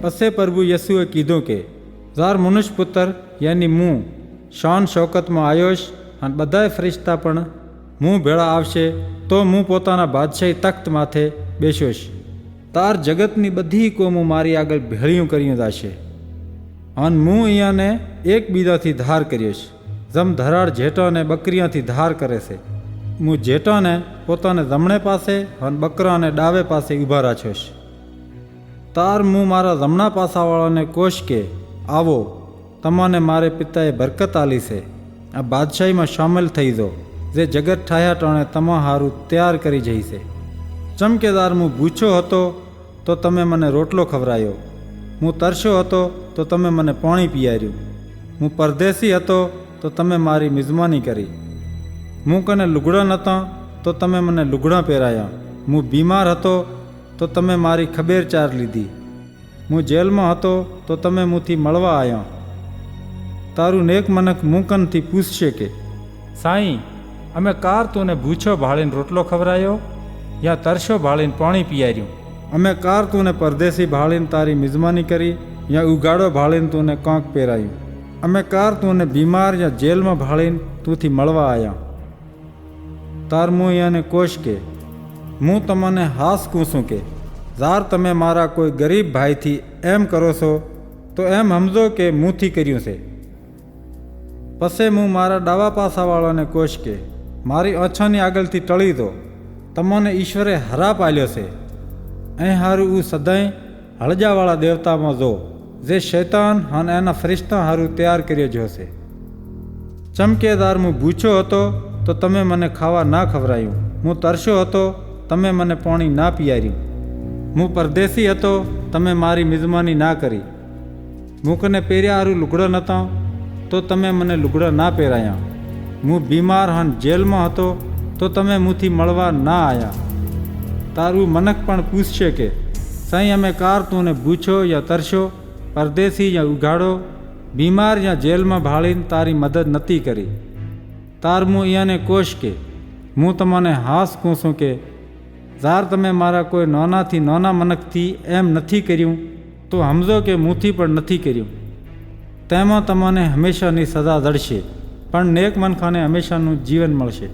पसे प्रभु यसुए कीधुं के जार मनुष्य पुत्र यानी मूँ शान शौकत में आयोश अने बधाय फरिश्ता पण मूँ भेड़ा आवशे तो मूँ पोताना बादशाही तख्त माथे बेसोश। तार जगतनी बधी कोमों मारी आगळ भेळियों कर्युं जाशे अने मूँ अहींयाने एकबीजाथी धार कर्योश जम धराड़ जेठा ने बकरीआंथी धार करे छे। मूँ जेठा ने पोताने जमणे पासे अने बकरा ने डावे पासे ऊभा राख्योश। तार मूँ मारा जमणा पासावाळाने कोश के आवो तमने मारे पिताए बरकत आली छे आ बादशाही में शामिल थई जो जे जगत ठाया टाणे तमा हारू तैयार करी जई छे। चमकेदार मूँ भूछो हतो तो तमे मने रोटलो खवरायो, मूँ तरसो हतो तो तमे मने पाणी पीयार्युं, मूँ परदेसी हतो तो तमे मारी मिजमानी करी, मूँ कने लुगड़ा नता तो तमे मने लुगड़ा पहेराया, मूँ बीमार हतो तो तमे मारी खबेर चार लीधी, मूँ जेल में हतो तो तमे मूँथी मळवा आया। तारू नेक मनक मूँ कनथी पूछशे के साईं अमे कार तूने भूछो भाळीने रोटलो खवरायो या तरसो भाळीने पाणी पीयार्युं, अमे कार तूने परदेसी भाळीने तारी मिजमानी करी या उगाड़ो भाळीने तूने कांक पहेरायुं, अमे कार तूने बीमार या जेल में भाळीने तूथी मळवा आया। तार मूँ याने कोश के मूँ तमने हास कूँ के जार तमे मारा कोई गरीब भाई थी एम करो छो तो एम समझो के मूँथी कर्युं छे। पसे मूँ मारा डावा पासावाळा ने कोश के मारी आँछानी आगळथी टળી दो, तमने ईश्वरे हरा पाल्यो छे। ऐं हारू ऊ सदाई हळजावाळा देवतामां जो जे शैतान अने एना फरिश्ता हारू तैयार कर्यो जो छे। चमकेदार मूँ भूछो हतो तो तमे मने खावा ना खवरायुं, मूँ तरसो हतो तमे मने पाणी ना पीयार्युं, मूँ परदेसी हतो तमे मारी मिजमानी ना करी, मूँ कने પહેર્યા હારું લુગડો નતા तो तमे मने लुगड़ा ना पहेराया, मूँ बीमार हन जेल में हतो तो तमे मूँथी मळवा ना आया। तारू मनक पण पूछशे के साईं अमे कार तूने भूछो या तरसो परदेसी या उघाड़ो बीमार या जेल में भाळीने तारी मदद नती करी। तार मूँ अहींयाने कोश के मूँ तमने हास कूँ के जार तमे मारा कोई नानाथी नाना मनकथी एम नथी कर्युं तो समझो के मूँथी पण नथी कर्युं। तेमां तमने हमेशानी सजा जड़शे पण नेक मनखाने हमेशानुं जीवन मळशे।